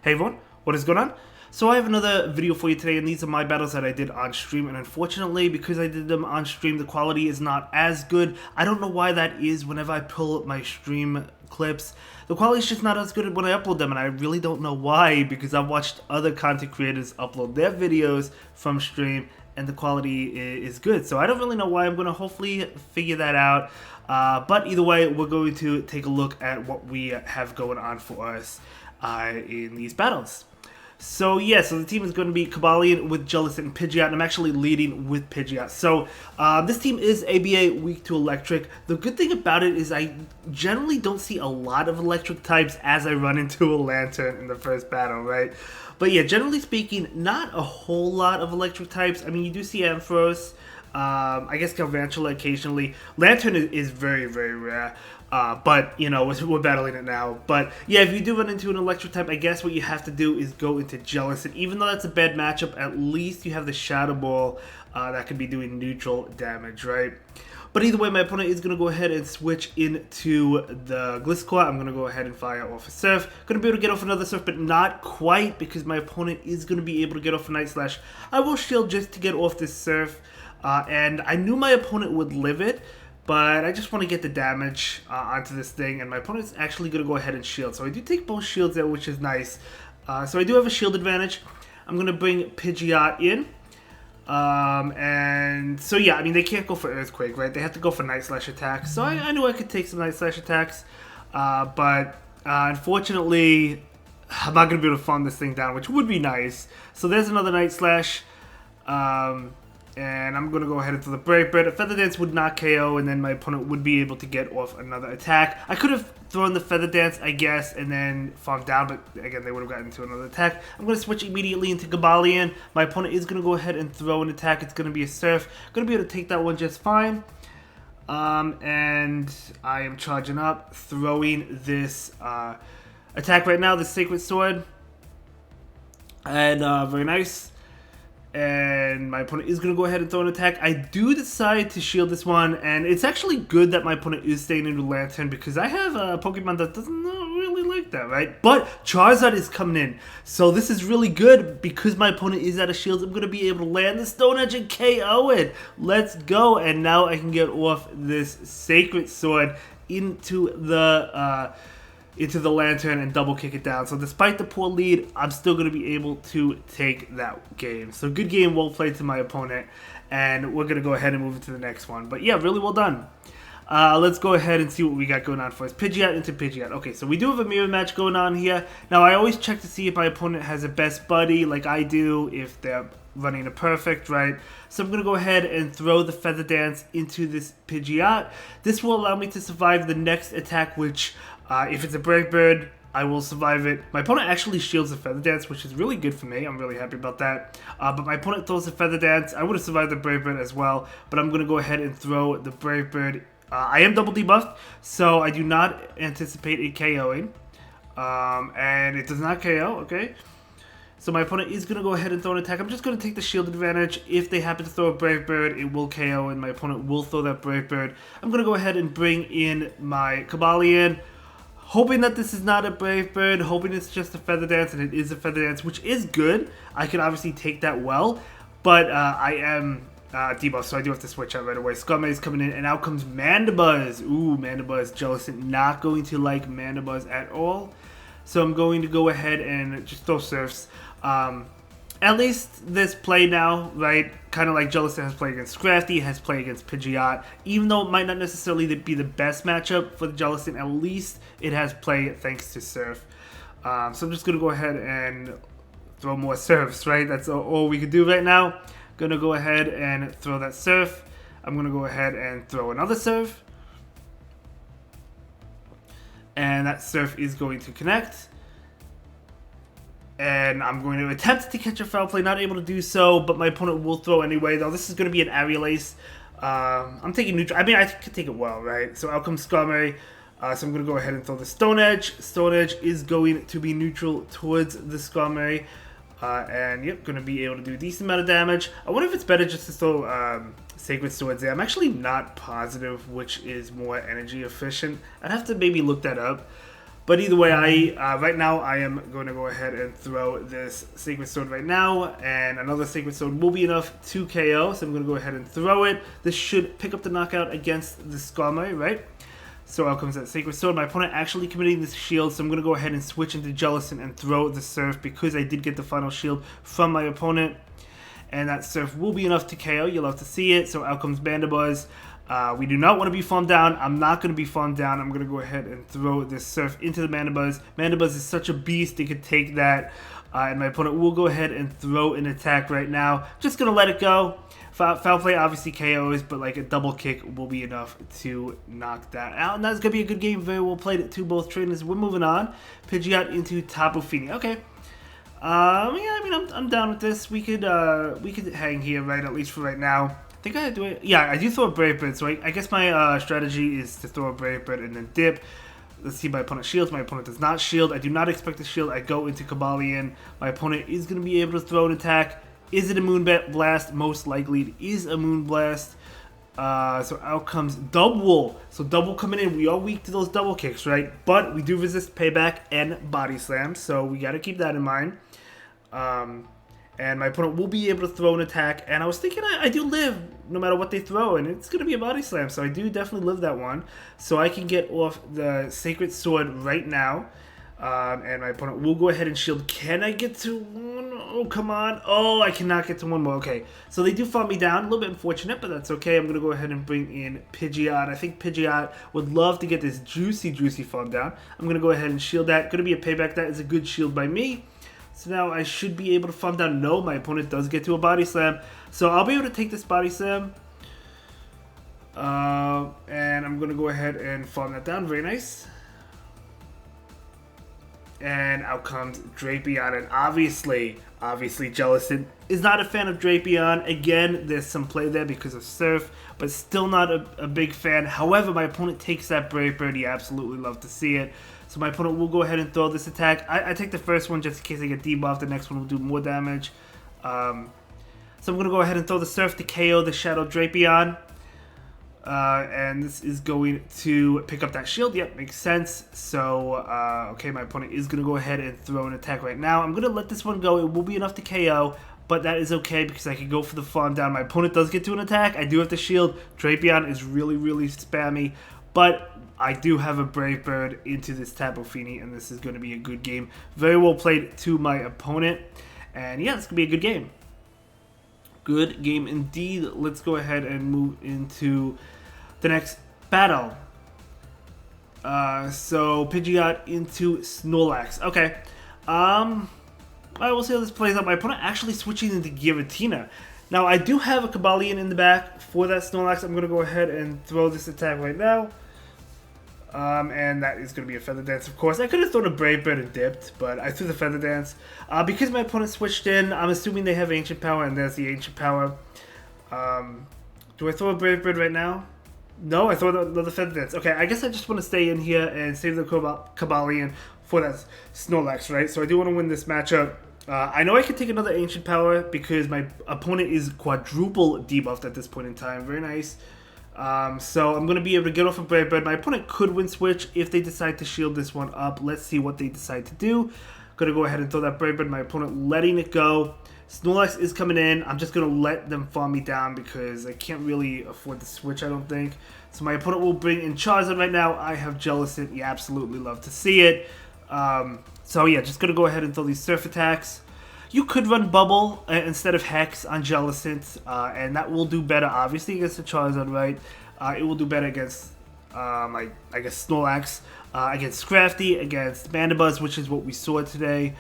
Hey everyone, what is going on? So I have another video for you today, and these are my battles that I did on stream, and unfortunately, because I did them on stream, the quality is not as good. I don't know why that is. Whenever I pull up my stream clips, the quality is just not as good when I upload them, and I really don't know why, because I've watched other content creators upload their videos from stream, and the quality is good. So I don't really know why. I'm going to hopefully figure that out. But either way, we're going to take a look at what we have going on for us in these battles. So yeah, so the team is going to be Cobalion with Jellicent and Pidgeot, and I'm actually leading with Pidgeot. So this team is ABA weak to electric. The good thing about it is I generally don't see a lot of electric types as I run into a Lantern in the first battle, right? But yeah, generally speaking, not a whole lot of electric types. I mean, you do see Ampharos, I guess Galvantula occasionally. Lantern is very, very rare. But, you know, we're battling it now. But, yeah, if you do run into an electric type, I guess what you have to do is go into Jellicent. Even though that's a bad matchup, at least you have the Shadow Ball that could be doing neutral damage, right? But either way, my opponent is going to go ahead and switch into the Gliscor. I'm going to go ahead and fire off a Surf. Going to be able to get off another Surf, but not quite, because my opponent is going to be able to get off a Night Slash. I will shield just to get off this Surf. And I knew my opponent would live it, but I just want to get the damage onto this thing, and my opponent's actually going to go ahead and shield. So I do take both shields there, which is nice. So I do have a shield advantage. I'm going to bring Pidgeot in. And so yeah, I mean, they can't go for Earthquake, right? They have to go for Night Slash attacks. So I knew I could take some Night Slash attacks. But unfortunately, I'm not going to be able to farm this thing down, which would be nice. So there's another Night Slash. And I'm going to go ahead and throw the Brave Bird. A Feather Dance would not KO, and then my opponent would be able to get off another attack. I could have thrown the Feather Dance, I guess, and then farmed down, but again, they would have gotten into another attack. I'm going to switch immediately into Cobalion. My opponent is going to go ahead and throw an attack. It's going to be a Surf. Going to be able to take that one just fine. And I am charging up, throwing this attack right now, the Sacred Sword. And very nice. And my opponent is going to go ahead and throw an attack. I do decide to shield this one, and it's actually good that my opponent is staying into Lantern, because I have a Pokemon that doesn't really like that, right? But Charizard is coming in, so this is really good because my opponent is out of shields. I'm going to be able to land the Stone Edge and KO it. Let's go, and now I can get off this Sacred Sword into the Lantern and double kick it down. So despite the poor lead, I'm still going to be able to take that game. So good game, well played to my opponent. And we're going to go ahead and move into the next one. But yeah, really well done. Let's go ahead and see what we got going on for us. Pidgeot into Pidgeot. Okay, so we do have a mirror match going on here. Now, I always check to see if my opponent has a best buddy like I do, if they're running a perfect, right? So I'm going to go ahead and throw the Feather Dance into this Pidgeot. This will allow me to survive the next attack, which... if it's a Brave Bird, I will survive it. My opponent actually shields the Feather Dance, which is really good for me. I'm really happy about that. But my opponent throws the Feather Dance. I would have survived the Brave Bird as well, but I'm going to go ahead and throw the Brave Bird. I am double debuffed, so I do not anticipate it KOing. And it does not KO, okay? So my opponent is going to go ahead and throw an attack. I'm just going to take the shield advantage. If they happen to throw a Brave Bird, it will KO, and my opponent will throw that Brave Bird. I'm going to go ahead and bring in my Cobalion. Hoping that this is not a Brave Bird, hoping it's just a Feather Dance, and it is a Feather Dance, which is good. I can obviously take that well, but I am debuffed, so I do have to switch out right away. Scummy is coming in, and out comes Mandibuzz. Ooh, Mandibuzz, Jellicent, not going to like Mandibuzz at all. So I'm going to go ahead and just throw Surfs. At least this play now, right, kind of like Jellicent has played against Scrafty, has played against Pidgeot. Even though it might not necessarily be the best matchup for the Jellicent, at least it has play thanks to Surf. So I'm just going to go ahead and throw more Surfs, right? That's all we can do right now. Going to go ahead and throw that Surf. I'm going to go ahead and throw another Surf. And that Surf is going to connect. And I'm going to attempt to catch a foul play, not able to do so, but my opponent will throw anyway, though. This is going to be an Aerialace. I'm taking neutral. I mean, I could take it well, right? So out comes Skarmory. So I'm going to go ahead and throw the Stone Edge. Stone Edge is going to be neutral towards the Skarmory. And yep, going to be able to do a decent amount of damage. I wonder if it's better just to throw Sacred Swords there. I'm actually not positive which is more energy efficient. I'd have to maybe look that up. But either way, right now I am going to go ahead and throw this Sacred Sword right now, and another Sacred Sword will be enough to KO, so I'm going to go ahead and throw it. This should pick up the knockout against the Skarmory, right? So out comes that Sacred Sword. My opponent actually committing this shield, so I'm going to go ahead and switch into Jellicent and throw the Surf because I did get the final shield from my opponent. And that Surf will be enough to KO. You'll have to see it. So out comes Mandibuzz. We do not want to be farmed down. I'm not going to be farmed down. I'm going to go ahead and throw this Surf into the Mandibuzz. Mandibuzz is such a beast. It could take that. And my opponent will go ahead and throw an attack right now. Just going to let it go. Foul play obviously KOs, but like a double kick will be enough to knock that out. And that's going to be a good game. Very well played to both trainers. We're moving on. Pidgeot into Tapu Fini. Okay. Yeah, I mean, I'm down with this. We could hang here, right? At least for right now. I think I do it. Yeah, I do throw a Brave Bird, so I guess my strategy is to throw a Brave Bird and then dip. Let's see, my opponent shields. My opponent does not shield. I do not expect to shield. I go into Cobalion. My opponent is going to be able to throw an attack. Is it a Moon Blast? Most likely it is a Moon Blast. So out comes Double. So Double coming in. We are weak to those double kicks, right? But we do resist Payback and Body Slam, so we got to keep that in mind. And my opponent will be able to throw an attack. And I was thinking I do live no matter what they throw, and it's going to be a Body Slam, so I do definitely live that one. So I can get off the Sacred Sword right now. And my opponent will go ahead and shield. Can I get to one? Oh, come on. Oh, I cannot get to one more. Okay, so they do farm me down. A little bit unfortunate, but that's okay. I'm going to go ahead and bring in Pidgeot. I think Pidgeot would love to get this juicy farm down. I'm going to go ahead and shield that. Going to be a payback. That is a good shield by me. So now I should be able to farm down. No, my opponent does get to a Body Slam. So I'll be able to take this Body Slam. And I'm going to go ahead and farm that down. Very nice. And out comes Drapion, and obviously Jellicent is not a fan of Drapion. Again, there's some play there because of Surf, but still not a big fan. However, my opponent takes that Brave Bird. You absolutely love to see it. So my opponent will go ahead and throw this attack. I take the first one just in case I get debuffed. The next one will do more damage. So I'm going to go ahead and throw the Surf to KO the Shadow Drapion. And this is going to pick up that shield. Yep, makes sense. So, okay, my opponent is going to go ahead and throw an attack right now. I'm going to let this one go. It will be enough to KO, but that is okay because I can go for the farm down. My opponent does get to an attack. I do have to shield. Drapion is really spammy, but I do have a Brave Bird into this Tapu Fini, and this is going to be a good game. Very well played to my opponent. And yeah, it's going to be a good game. Good game indeed. Let's go ahead and move into the next battle. So Pidgeot into Snorlax. Okay. Alright, we'll see how this plays out. My opponent actually switching into Giratina. Now I do have a Cobalion in the back for that Snorlax. I'm gonna go ahead and throw this attack right now. And that is going to be a Feather Dance, of course. I could have thrown a Brave Bird and dipped, but I threw the Feather Dance. Because my opponent switched in, I'm assuming they have Ancient Power, and there's the Ancient Power. Do I throw a Brave Bird right now? No, I throw the Feather Dance. Okay, I guess I just want to stay in here and save the Cobalion for that Snorlax, right? So I do want to win this matchup. I know I can take another Ancient Power because my opponent is quadruple debuffed at this point in time. Very nice. So I'm going to be able to get off a Brave Bird. My opponent could win switch if they decide to shield this one up. Let's see what they decide to do. Going to go ahead and throw that Brave Bird. My opponent letting it go. Snorlax is coming in. I'm just going to let them farm me down because I can't really afford the switch, I don't think. So my opponent will bring in Charizard right now. I have Jellicent. You absolutely love to see it. So yeah, just going to go ahead and throw these Surf attacks. You could run Bubble instead of Hex on Jellicent, and that will do better, obviously, against the Charizard, right? It will do better against, I guess, Snorlax, against Scrafty, against Mandibuzz, which is what we saw today.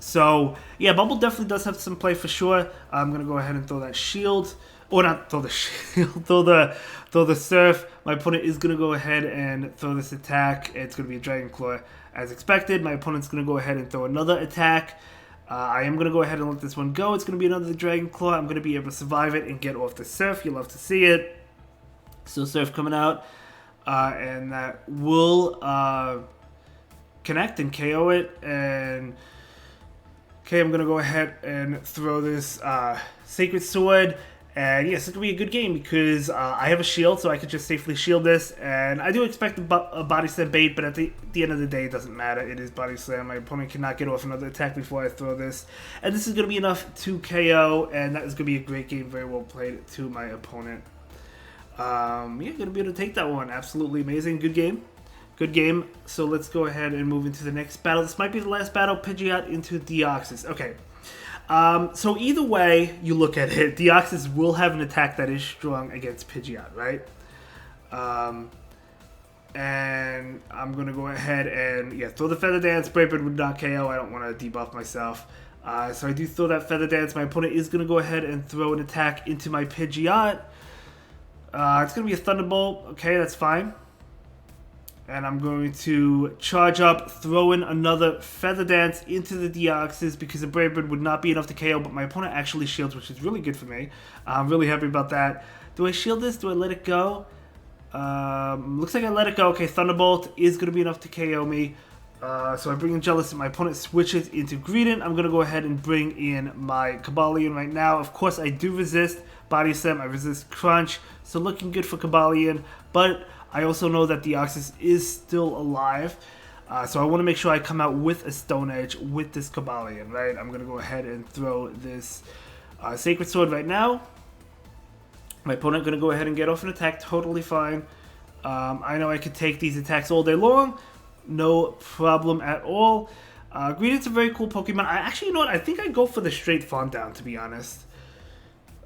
So, yeah, Bubble definitely does have some play for sure. I'm going to go ahead and throw that Shield. Or not throw the Shield, throw the Surf. My opponent is going to go ahead and throw this attack. It's going to be a Dragon Claw as expected. My opponent's going to go ahead and throw another attack. I am going to go ahead and let this one go. It's going to be another Dragon Claw. I'm going to be able to survive it and get off the Surf. You'll love to see it. So Surf coming out. And that will connect and KO it. And okay, I'm going to go ahead and throw this Sacred Sword. And yes, it's going to be a good game because I have a shield, so I could just safely shield this. And I do expect a body slam bait, but at the end of the day, it doesn't matter. It is body slam. My opponent cannot get off another attack before I throw this. And this is going to be enough to KO, and that is going to be a great game. Very well played to my opponent. Yeah, going to be able to take that one. Absolutely amazing. Good game. Good game. So let's go ahead and move into the next battle. This might be the last battle. Pidgeot into Deoxys. Okay. So either way you look at it, Deoxys will have an attack that is strong against Pidgeot, right? And I'm going to go ahead and, yeah, throw the Feather Dance. Brave Bird would not KO. I don't want to debuff myself. So I do throw that Feather Dance. My opponent is going to go ahead and throw an attack into my Pidgeot. It's going to be a Thunderbolt. Okay, that's fine. And I'm going to charge up, throw in another Feather Dance into the Deoxys because a Brave Bird would not be enough to KO, but my opponent actually shields, which is really good for me. I'm really happy about that. Do I shield this? Do I let it go? Looks like I let it go. Okay, Thunderbolt is going to be enough to KO me. So I bring in Jealous, and my opponent switches into Greedent. I'm going to go ahead and bring in my Cobalion right now. Of course, I do resist Body Slam. I resist Crunch. So looking good for Cobalion, but I also know that Deoxys is still alive, so I want to make sure I come out with a Stone Edge with this Cobalion, right? I'm going to go ahead and throw this Sacred Sword right now. My opponent going to go ahead and get off an attack, totally fine. I know I could take these attacks all day long, no problem at all. Greedent's a very cool Pokemon. Actually, you know what? I think I go for the straight Farm Down, to be honest.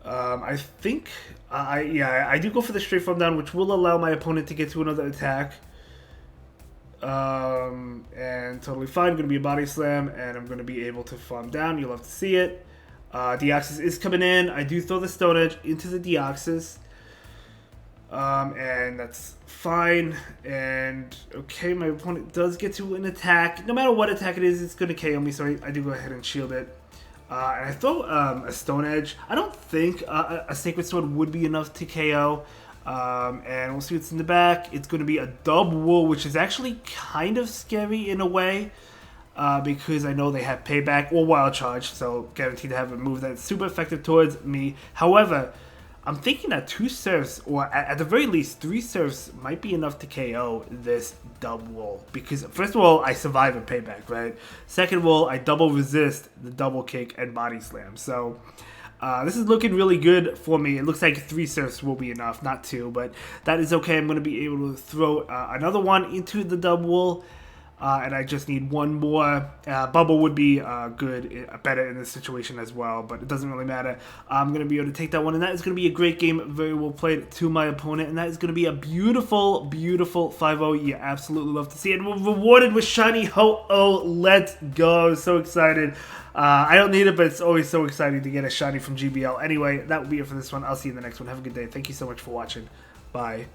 I think, I do go for the straight Farm Down, which will allow my opponent to get to another attack. And totally fine. Going to be a Body Slam, and I'm going to be able to Farm Down. You'll have to see it. Deoxys is coming in. I do throw the Stone Edge into the Deoxys. And that's fine. And, okay, my opponent does get to an attack. No matter what attack it is, it's going to KO me, so I do go ahead and shield it. And I throw a Stone Edge. I don't think a Sacred Sword would be enough to KO. And we'll see what's in the back. It's going to be a Dubwool, which is actually kind of scary in a way. Because I know they have Payback or Wild Charge. So guaranteed to have a move that's super effective towards me. However, I'm thinking that 2 serves, or at the very least 3 serves, might be enough to KO this Dubwool. Because first of all, I survive a Payback, right? Second of all, I double resist the Double Kick and Body Slam. So this is looking really good for me. It looks like 3 serves will be enough, not 2, but that is okay. I'm going to be able to throw another one into the Dubwool. And I just need one more. Bubble would be better in this situation as well, but it doesn't really matter. I'm going to be able to take that one, and that is going to be a great game, very well played to my opponent, and that is going to be a beautiful, beautiful 5-0. You absolutely love to see it. And we're rewarded with Shiny Ho-Oh. Let's go. So excited. I don't need it, but it's always so exciting to get a Shiny from GBL. Anyway, that will be it for this one. I'll see you in the next one. Have a good day. Thank you so much for watching. Bye.